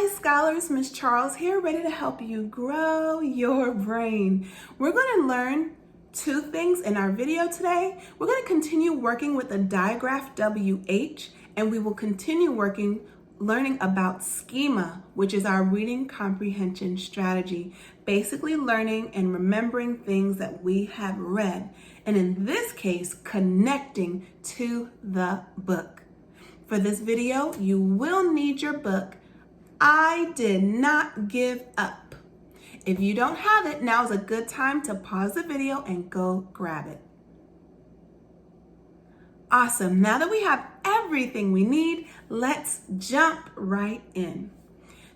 scholars, Miss Charles here, ready to help you grow your brain. We're going to learn two things in our video today. We're going to continue working with the digraph WH, and we will continue learning about schema, which is our reading comprehension strategy, basically learning and remembering things that we have read, and in this case, connecting to the book. For this video, you will need your book, I Did Not Give Up. If you don't have it, now is a good time to pause the video and go grab it. Awesome. Now that we have everything we need, let's jump right in.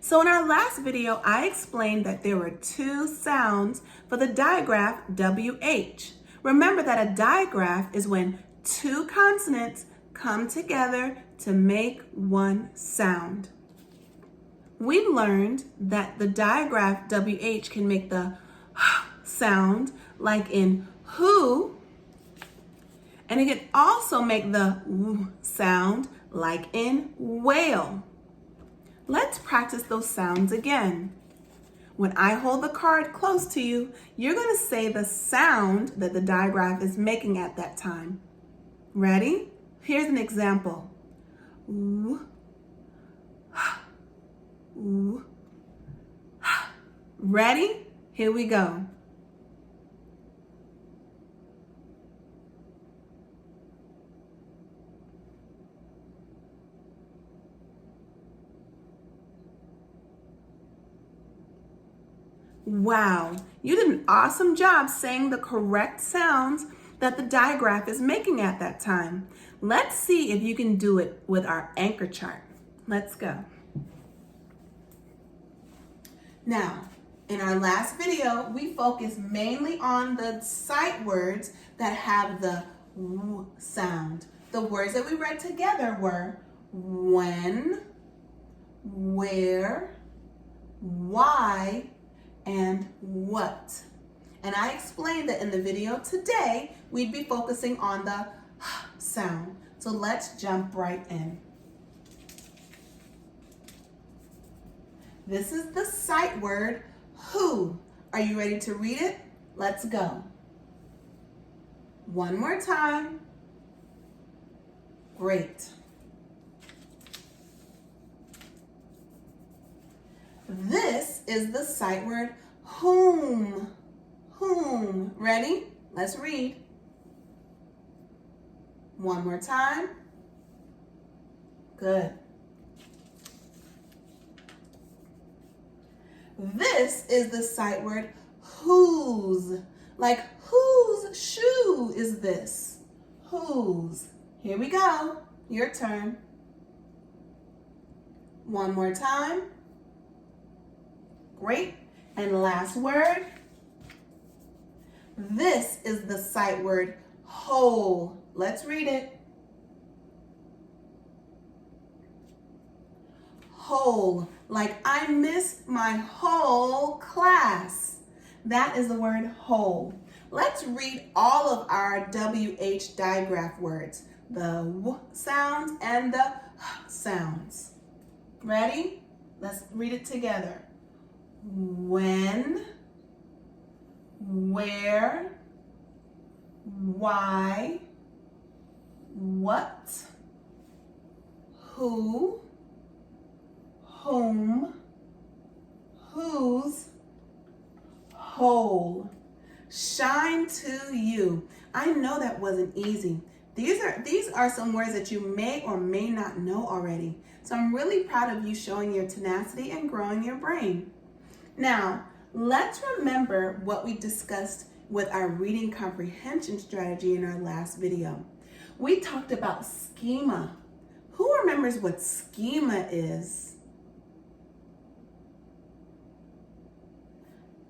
So in our last video, I explained that there were two sounds for the digraph WH. Remember that a digraph is when two consonants come together to make one sound. We learned that the digraph WH can make the sound like in who, and it can also make the w sound like in whale. Let's practice those sounds again. When I hold the card close to you, you're going to say the sound that the digraph is making at that time. Ready? Here's an example. W, w. Ready? Here we go. Wow, you did an awesome job saying the correct sounds that the digraph is making at that time. Let's see if you can do it with our anchor chart. Let's go. Now, in our last video, we focused mainly on the sight words that have the w sound. The words that we read together were when, where, why, and what. And I explained that in the video today, we'd be focusing on the sound. So let's jump right in. This is the sight word, who. Are you ready to read it? Let's go. One more time. Great. This is the sight word, whom. Whom. Ready? Let's read. One more time. Good. This is the sight word, whose. Like, whose shoe is this? Whose. Here we go. Your turn. One more time. Great. And last word. This is the sight word, whole. Let's read it. Whole. Like, I missed my whole class. That is the word whole. Let's read all of our WH digraph words. The w sounds and the h sounds. Ready? Let's read it together. When, where, why, what, who, whom, whose, whole. Shine to you. I know that wasn't easy. These are some words that you may or may not know already. So I'm really proud of you showing your tenacity and growing your brain. Now, let's remember what we discussed with our reading comprehension strategy in our last video. We talked about schema. Who remembers what schema is?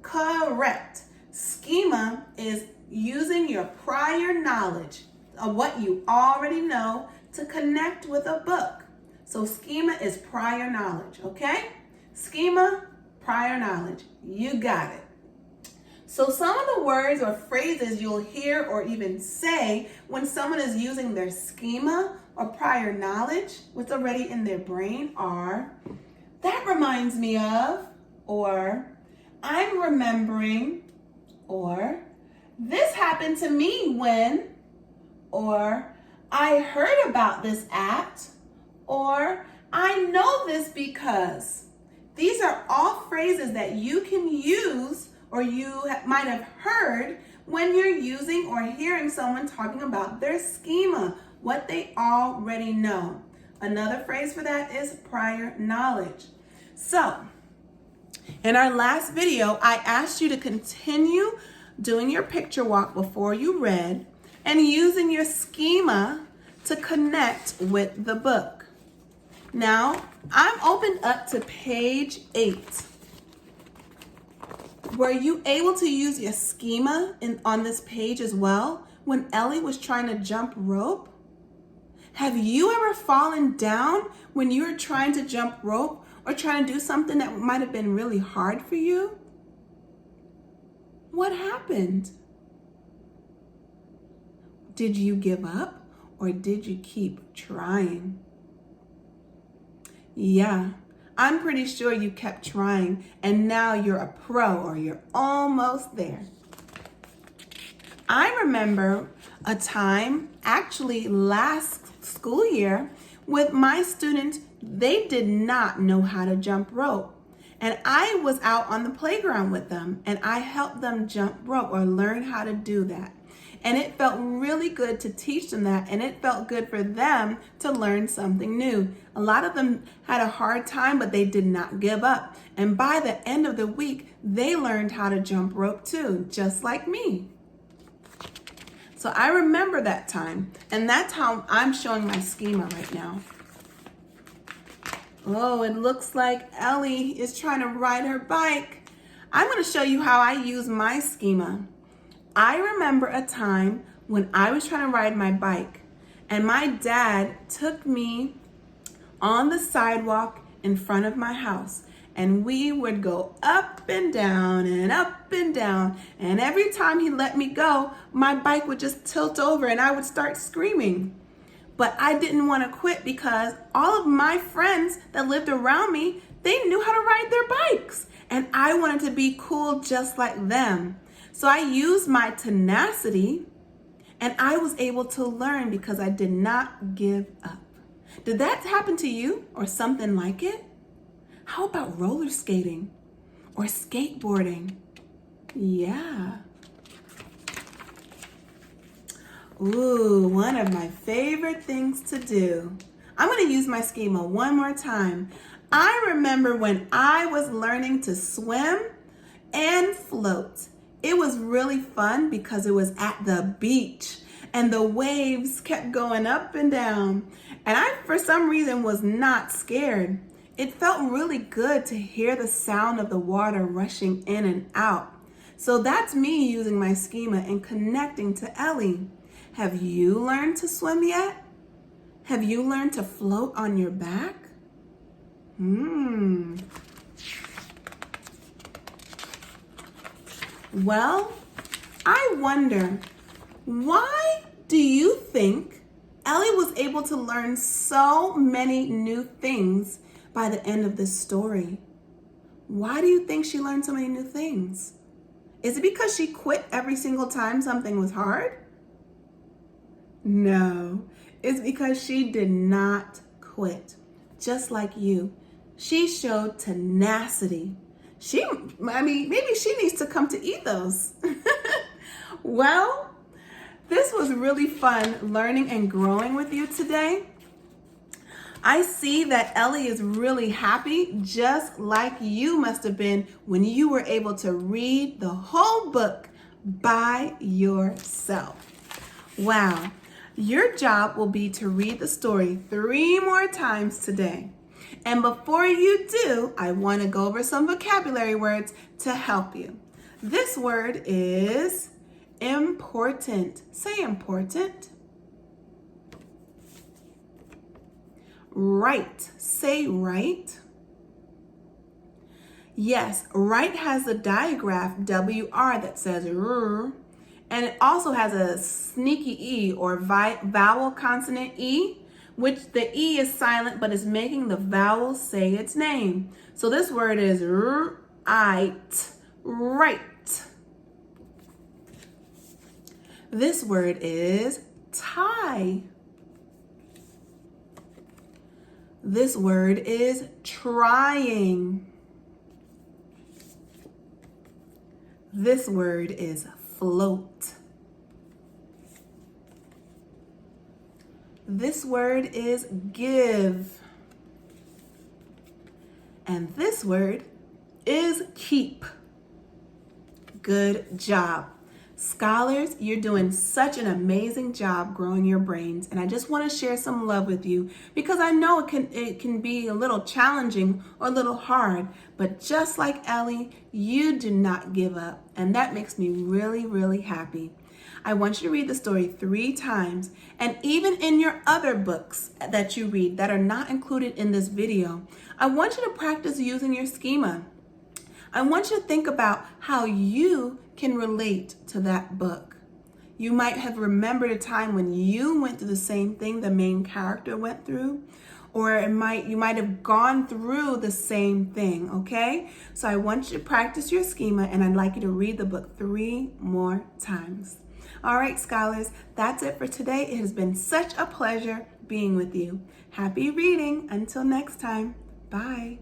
Correct. Schema is using your prior knowledge of what you already know to connect with a book. So schema is prior knowledge, okay? Schema, prior knowledge. You got it. So some of the words or phrases you'll hear or even say when someone is using their schema or prior knowledge, what's already in their brain are, that reminds reminds me of, or I'm remembering, or this happened to me when, or I heard about this at, or I know this because. These are all phrases that you can use or you might have heard when you're using or hearing someone talking about their schema, what they already know. Another phrase for that is prior knowledge. So, in our last video, I asked you to continue doing your picture walk before you read and using your schema to connect with the book. Now, I'm opened up to page 8. Were you able to use your schema on this page as well when Ellie was trying to jump rope? Have you ever fallen down when you were trying to jump rope or trying to do something that might have been really hard for you? What happened? Did you give up or did you keep trying? Yeah, I'm pretty sure you kept trying and now you're a pro or you're almost there. I remember a time, actually last school year, with my students, they did not know how to jump rope. And I was out on the playground with them and I helped them jump rope or learn how to do that. And it felt really good to teach them that, and it felt good for them to learn something new. A lot of them had a hard time, but they did not give up. And by the end of the week, they learned how to jump rope too, just like me. So I remember that time, and that's how I'm showing my schema right now. Oh, it looks like Ellie is trying to ride her bike. I'm going to show you how I use my schema. I remember a time when I was trying to ride my bike, and my dad took me on the sidewalk in front of my house, and we would go up and down and up and down, and every time he let me go, my bike would just tilt over and I would start screaming. But I didn't want to quit because all of my friends that lived around me, they knew how to ride their bikes, and I wanted to be cool just like them. So I used my tenacity and I was able to learn because I did not give up. Did that happen to you or something like it? How about roller skating or skateboarding? Yeah. Ooh, one of my favorite things to do. I'm going to use my schema one more time. I remember when I was learning to swim and float. It was really fun because it was at the beach and the waves kept going up and down. And I, for some reason, was not scared. It felt really good to hear the sound of the water rushing in and out. So that's me using my schema and connecting to Ellie. Have you learned to swim yet? Have you learned to float on your back? Well, I wonder, why do you think Ellie was able to learn so many new things by the end of this story? Why do you think she learned so many new things? Is it because she quit every single time something was hard? No, it's because she did not quit. Just like you, she showed tenacity. Maybe she needs to come to Ethos. Well, this was really fun learning and growing with you today. I see that Ellie is really happy, just like you must have been when you were able to read the whole book by yourself. Wow. Your job will be to read the story 3 more times today. And before you do, I want to go over some vocabulary words to help you. This word is important. Say important. Right. Say right. Yes, right has a digraph WR that says R, and it also has a sneaky E or vowel consonant E, which the E is silent but is making the vowel say its name. So this word is right, right. This word is tie. This word is trying. This word is float. This word is give. And this word is keep. Good job. Scholars, you're doing such an amazing job growing your brains, and I just want to share some love with you because I know it can be a little challenging or a little hard, but just like Ellie, you do not give up, and that makes me really, really happy. I want you to read the story 3 times, and even in your other books that you read that are not included in this video, I want you to practice using your schema. I want you to think about how you can relate to that book. You might have remembered a time when you went through the same thing the main character went through, or you might have gone through the same thing, okay? So I want you to practice your schema, and I'd like you to read the book 3 more times. All right, scholars, that's it for today. It has been such a pleasure being with you. Happy reading. Until next time. Bye.